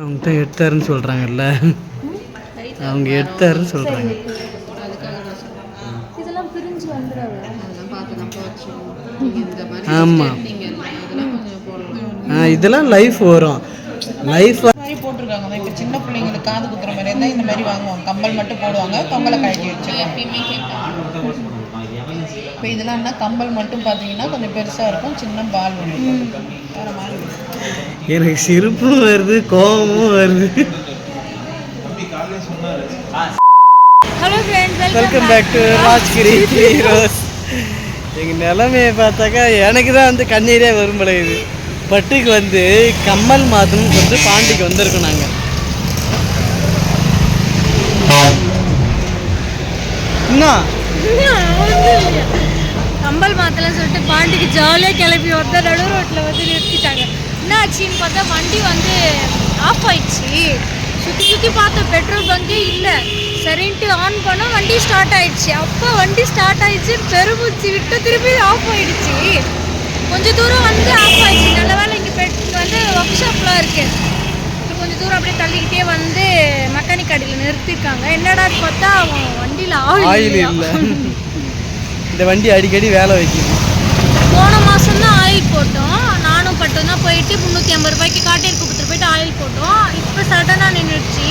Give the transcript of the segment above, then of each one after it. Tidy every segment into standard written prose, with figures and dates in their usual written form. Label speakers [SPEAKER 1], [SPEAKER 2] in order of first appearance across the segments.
[SPEAKER 1] அவங்ககிட்ட எடுத்தாருன்னு சொல்கிறாங்கல்ல, அவங்க எடுத்தாருன்னு சொல்கிறாங்க.
[SPEAKER 2] இதெல்லாம் பிரிஞ்சு வந்துடாது.
[SPEAKER 1] ஆமாம், இதெல்லாம் லைஃப் வரும். லைஃப்
[SPEAKER 3] மாதிரி போட்டிருக்காங்க. இப்போ சின்ன பிள்ளைங்களுக்கு காது குத்துற மாதிரி இருந்தால் இந்த மாதிரி வாங்குவாங்க. கம்பல் மட்டும் போடுவாங்க, கம்பலை கழட்டி வச்சுருவாங்க. இப்போ இதெல்லாம் என்ன, கம்பல் மட்டும் பார்த்தீங்கன்னா கொஞ்சம் பெருசாக இருக்கும், சின்ன பால் ஒன்று வேறு மாதிரி.
[SPEAKER 1] எனக்கு சிரிப்பும் வருது, கோபமும் வருது.
[SPEAKER 2] Hello friends,
[SPEAKER 1] welcome back to Rajgiri heroes. எங்கள் நிலைமையை பார்த்தாக்கா எனக்கு தான் வந்து கண்ணீரே வரும்படையுது. பட்டுக்கு வந்து கம்மல் மாதம் வந்து பாண்டிக்கு வந்திருக்கோம் நாங்கள். இன்னும்
[SPEAKER 2] கம்பல் மாத்தலாம் சொல்லிட்டு பாண்டிக்கு ஜாலியாக கிளப்பி வந்தா நடு ரோட்டில் வந்து நிறுத்திட்டாங்க. என்ன ஆச்சுன்னு பார்த்தா வண்டி வந்து ஆஃப் ஆயிடுச்சு. சுற்றி பார்த்தோம், பெட்ரோல் பங்கே இல்லை. சரின்ட்டு ஆன் பண்ணோம், வண்டி ஸ்டார்ட் ஆயிடுச்சு. அப்போ வண்டி ஸ்டார்ட் ஆயிடுச்சு, பெருமூச்சு விட்டு திருப்பி ஆஃப் ஆயிடுச்சு. கொஞ்சம் தூரம் வந்து ஆஃப் ஆயிடுச்சு. நல்ல வேலை இங்கே வந்து ஒர்க் ஷாப்லாம் இருக்குது. கொஞ்சம் தூரம் அப்படியே தள்ளிக்கிட்டே வந்து மெக்கானிக் அடியில் நிறுத்திருக்காங்க. என்னடான்னு பார்த்தா அவன் வண்டியில் ஆயில்
[SPEAKER 1] இல்லை. இந்த வண்டி அடிக்கடி வேலை வைக்கிது.
[SPEAKER 2] போன மாதம் தான் ஆயில் போட்டோம். நானும் பட்டும் தான் போயிட்டு 350 ரூபாய்க்கு காட்டேரி குப்பத்தில் போயிட்டு ஆயில் போட்டோம். இப்போ சடனாக நின்றுடுச்சு.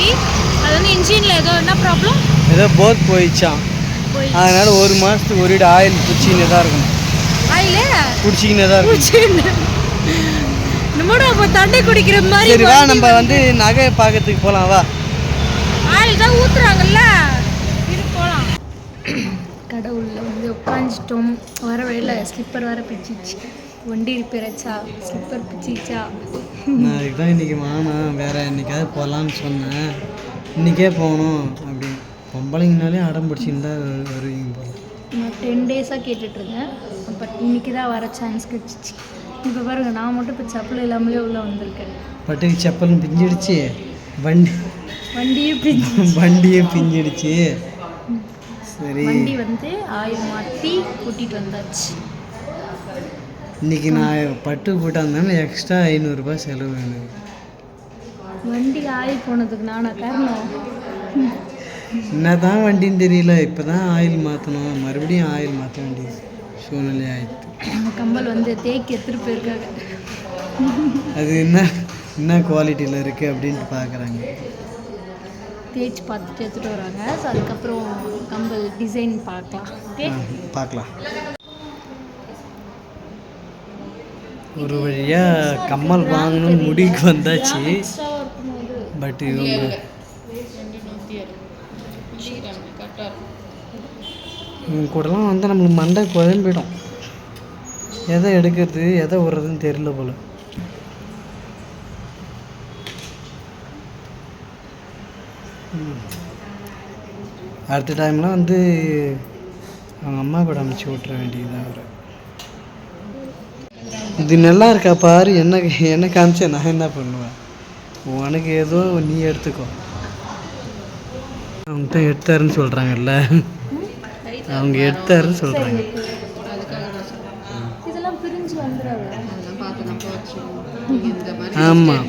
[SPEAKER 2] அது வந்து இன்ஜினில் ஏதோ என்ன ப்ராப்ளம்,
[SPEAKER 1] ஏதோ போர் போயிடுச்சான். அதனால ஒரு மாதத்துக்கு ஒரு ஆயில் பிடிச்சிக்கினே தான் இருக்கும்.
[SPEAKER 2] ஆயிலே
[SPEAKER 1] பிடிச்சிக்கினே தான் இருக்கும்.
[SPEAKER 2] நம்மளோட அப்போ தண்ணி குடிக்கிற மாதிரி.
[SPEAKER 1] சரி வா, நம்ம வந்து நகையை பார்க்கறதுக்கு போகலாம் வா.
[SPEAKER 2] ஆயில் தான் ஊற்றுறாங்கல்ல, இது போகலாம். கடவுளில் வந்து உட்காந்துட்டோம். வர வழியில் ஸ்லிப்பர் வர பிடிச்சிச்சு. வண்டி ரிப்பேர் ஆச்சா, ஸ்லிப்பர் பிடிச்சிச்சா.
[SPEAKER 1] நான் அதுக்கு தான் இன்றைக்கி வாங்கினேன், வேறு என்றைக்காவது போகலான்னு சொன்னேன். இன்றைக்கே போகணும் அப்படின்னு. பொம்பளைங்கனாலே அடம் பிடிச்சின்னு தான் வருவீங்க போல.
[SPEAKER 2] நான் 10 டேஸாக கேட்டுட்ருந்தேன். பட் இன்றைக்கி தான் வர சான்ஸ் கிடச்சிச்சு. இப்போ பாருங்க, நான் மட்டும் இப்போ செப்பல் இல்லாமலே உள்ளே வந்திருக்கேன்.
[SPEAKER 1] பட்டுக்கு செப்பலும் பிஞ்சிடுச்சு, வண்டியும் பிஞ்சிடுச்சு. சரி,
[SPEAKER 2] வண்டி வந்து ஆயில் மாற்றி கூட்டிகிட்டு வந்தாச்சு.
[SPEAKER 1] இன்றைக்கி நான் பட்டு போட்டாந்தானே எக்ஸ்ட்ரா 500 ரூபாய் செலவு வேணும்.
[SPEAKER 2] வண்டி ஆயில் போனதுக்கு நானா காரணம்?
[SPEAKER 1] என்ன தான் வண்டின்னு தெரியல. இப்போ தான் ஆயில் மாற்றணும், மறுபடியும் ஆயில் மாற்ற வேண்டிய சூழ்நிலை ஆயிடுச்சு.
[SPEAKER 2] கம்பல் வந்து தேக்கி எடுத்துகிட்டு போயிருக்காங்க.
[SPEAKER 1] அது என்ன குவாலிட்டியில் இருக்குது அப்படின்ட்டு பார்க்குறாங்க.
[SPEAKER 2] தேய்ச்சி பார்த்துட்டு எடுத்துகிட்டு வராங்க. ஸோ அதுக்கப்புறம் கம்பல் டிசைன் பார்க்கலாம்.
[SPEAKER 1] ஒரு வழியாக கம்மல் வாங்கணும்னு முடிவுக்கு வந்தாச்சு. பட் இவங்க கூடலாம் வந்து நம்மளுக்கு மண்டை குழம்பிடும். எதை எடுக்கிறது எதை விடுறதுன்னு தெரியல போல். அடுத்த டைம்லாம் வந்து அவங்க அம்மா கூட அனுப்பிச்சி விட்டுற வேண்டியதுதான். அவர் இது நல்லா இருக்கா பாரு, என்ன காமிச்சா நான் என்ன பண்ணுவேன். உனக்கு ஏதோ நீ எடுத்துக்கோ. அவங்ககிட்ட எடுத்தாருன்னு சொல்கிறாங்கல்ல, அவங்க எடுத்தாருன்னு சொல்கிறாங்க.
[SPEAKER 2] இதெல்லாம் பிரிஞ்சு வந்துடாது.
[SPEAKER 1] ஆமாம்,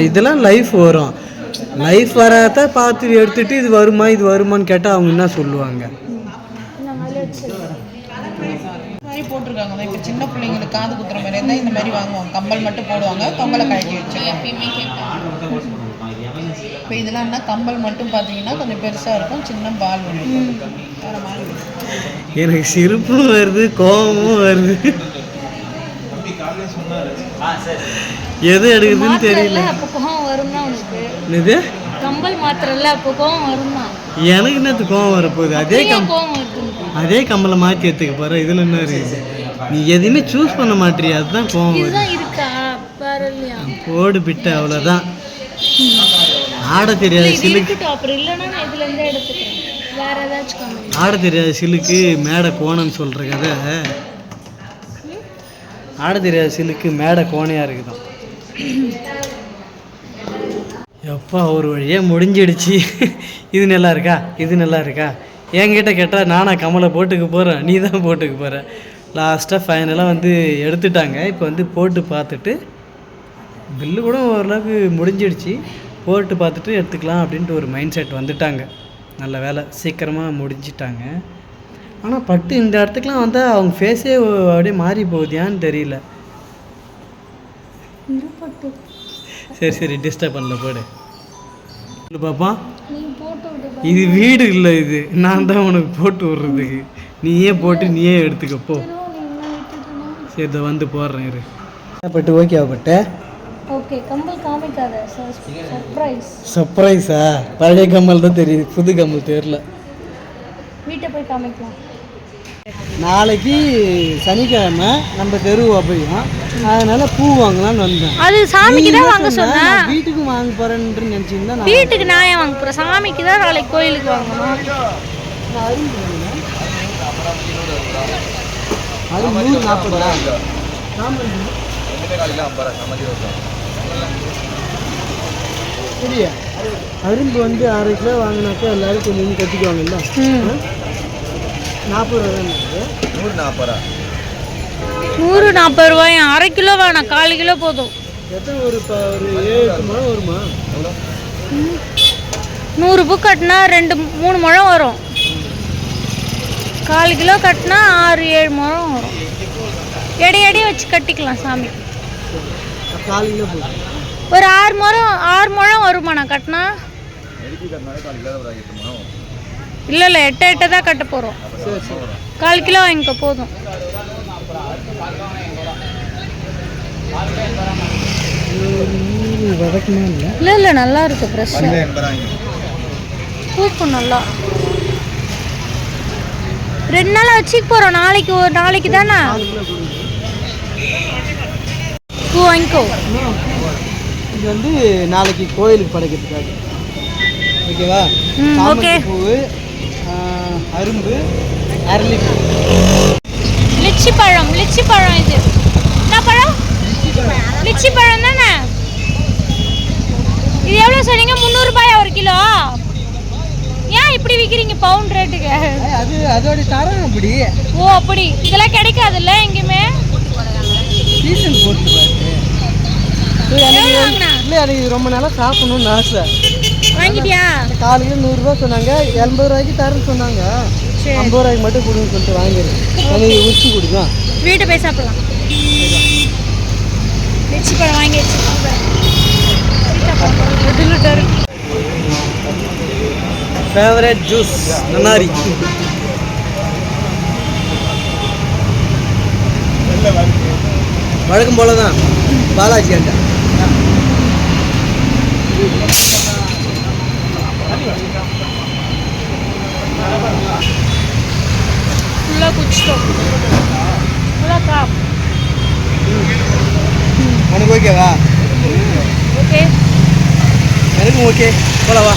[SPEAKER 1] இதெல்லாம் லைஃப் வரும். லைஃப் வராத பார்த்து எடுத்துகிட்டு இது வருமான்னு கேட்டால் அவங்க என்ன சொல்லுவாங்க.
[SPEAKER 3] மாதிரி போட்டிருக்காங்க. இப்போ சின்ன பிள்ளைங்களுக்கு காது குத்துற மாதிரி இருந்தால் இந்த மாதிரி வாங்குவாங்க. கம்பல் மட்டும் போடுவாங்க, கம்பலை கழட்டி வச்சுருவாங்க. இப்போ இதெல்லாம் என்ன, கம்பல் மட்டும் பார்த்தீங்கன்னா கொஞ்சம் பெருசாக இருக்கும், சின்ன பால் ஒன்று வேறு மாதிரி.
[SPEAKER 1] எனக்கு சிரிப்பும் வருது, கோபமும் வருது. எது எடுக்குதுன்னு தெரியல.
[SPEAKER 2] அப்போ கோவம் வரும் தான் உனக்கு.
[SPEAKER 1] இது
[SPEAKER 2] கம்பல் மாத்திரல்ல, அப்போ கோவம் வரும் தான்.
[SPEAKER 1] எனக்கு என்னத்து கோவம் வரப்போகுது. அதே கம்பலை மாற்றி எடுத்துக்க போகிற. இதில் என்ன இருக்குது? நீ எதுவுமே சூஸ் பண்ண மாட்டியா, அதுதான் கோவம் வருது. போடு பிட்ட அவ்வளோதான். ஆட தெரியாத சிலுக்கு, ஆட தெரியாத சிலுக்கு மேடை கோணன்னு சொல்கிற கதை. ஆட தெரியாத சிலுக்கு மேடை கோணையாக இருக்குதான். எப்பா ஒரு வழியாக முடிஞ்சிடுச்சு. இது நல்லா இருக்கா என்கிட்ட கேட்டால் நானா கமலை போட்டுக்க போகிறேன், நீ தான் போட்டுக்க போகிற. லாஸ்ட்டாக ஃபைனலாக வந்து எடுத்துட்டாங்க. இப்போ வந்து போட்டு பார்த்துட்டு பில்லு கூட ஓரளவுக்கு முடிஞ்சிடுச்சு, போட்டு பார்த்துட்டு எடுத்துக்கலாம் அப்படின்ட்டு ஒரு மைண்ட் செட் வந்துட்டாங்க. நல்ல வேலை சீக்கிரமாக முடிஞ்சிட்டாங்க. ஆனால் பட்டு இந்த இடத்துக்குலாம் வந்தால் அவங்க ஃபேஸே அப்படியே மாறி போகுதியான்னு தெரியல. சரி சரி டிஸ்டர்ப் பண்ணல, போடு பாப்பா. இது வீடு இல்லை, இது நான் தான் உனக்கு போட்டு விட்றதுக்கு. நீயே போட்டு நீயே எடுத்துக்கப்போ. சரி இதை வந்து போடுறேன் இரு. பட்டு ஓகேவா பட்டு?
[SPEAKER 2] ஓகே, கம்மல் காமிக்காத, சர்ப்ரைஸ்.
[SPEAKER 1] சர்ப்ரைஸா? பழைய கம்மல் தான் தெரியுது, புது கம்மல் தெரியல.
[SPEAKER 2] வீட்டை போய் காமிக்கலாம்.
[SPEAKER 1] நாளைக்கு சனிக்கிழமை நம்ம தெரு அப்பையும், அதனால பூ வாங்கலாம்னு வந்தேன்.
[SPEAKER 2] அது சாமிக்கு தான் வாங்க சொன்னேன்.
[SPEAKER 1] வீட்டுக்கு வாங்க போறேன்னு நினைச்சிருந்தா
[SPEAKER 2] வீட்டுக்கு நான் ஏன் வாங்க போறேன்? சாமிக்கு தான் நாளைக்கு கோயிலுக்கு வாங்கணும்.
[SPEAKER 1] அது 140. சரியா? அரும்பு வந்து 1/2 கிலோ வாங்கினாக்கா எல்லாரும் கொஞ்சம் கட்டிக்குவாங்கல்ல. 40 ரூபா.
[SPEAKER 2] 140 ரூபாய். 1/2 கிலோ வேணாம், 1/4 கிலோ போதும்.
[SPEAKER 1] எத்தனை ஒரு 7-8 முழம் வருமா?
[SPEAKER 2] 100 பூ கட்டினா 2-3 முழம் வரும். 1/4 கிலோ கட்டினா 6-7 முழம் வரும். எடையடி வச்சு கட்டிக்கலாம் சாமி.
[SPEAKER 1] 1/4 கிலோ போதும்.
[SPEAKER 2] ஒரு 6 முழம் வருமா நான் கட்டினா? இல்லை இல்லை, 8 தான் கட்ட போகிறோம். 1/4 கிலோ வாங்கிக்க போதும். இல்லை இல்லை, நல்லா இருக்கு ஃப்ரெஷ்ஷாக, பூக்கும் நல்லா. 2 நாள் வச்சுக்க போகிறோம். நாளைக்கு தானே பூ வாங்கிக்கோ.
[SPEAKER 1] இது வந்து நாளைக்கு கோயிலுக்கு படைக்கிறதுக்காக. ஓகேவா?
[SPEAKER 2] ஓகே.
[SPEAKER 1] பூ, அரும்பு, அரளிப்பூ,
[SPEAKER 2] லிச்சி பழம். இது என்ன பழம்? லிச்சி பழம் தானே. இது எவ்வளோ சொன்னீங்க? 300 ரூபாயா 1 கிலோ? ஏன் இப்படி விற்கிறீங்க பவுண்ட் ரேட்டுக்கு?
[SPEAKER 1] அது அதோட தரம் அப்படி.
[SPEAKER 2] ஓ அப்படி. இதெல்லாம் கிடைக்காதுல்ல எங்கேயுமே.
[SPEAKER 1] சீசன் போட்டு இல்லை, எனக்கு ரொம்ப நாளாக சாப்பிடணும்னு ஆசை.
[SPEAKER 2] வாங்கிட்டியா?
[SPEAKER 1] 1/4 கிலோ 100 ரூபா சொன்னாங்க, 80 ரூபாய்க்கு தரேன்னு சொன்னாங்க. 50 ரூபாய்க்கு மட்டும் கொடுன்னு சொல்லிட்டு வாங்கிடுறேன். எனக்கு உச்சி கொடுங்க.
[SPEAKER 2] வீட்டை போய் சாப்பிடலாம். லிச்சி பழம் வாங்கி வச்சு
[SPEAKER 1] ஃபேவரட் ஜூஸ் நன்னாரி. வழக்கம் போல தான் பாலாஜி அண்டா.
[SPEAKER 2] ஃபுல்லாக குடிச்சிட்டோம். ஃபுல்லாக காப்.
[SPEAKER 1] உனக்கு ஓகேவா?
[SPEAKER 2] ஓகே,
[SPEAKER 1] எனக்கும் ஓகே. போலவா?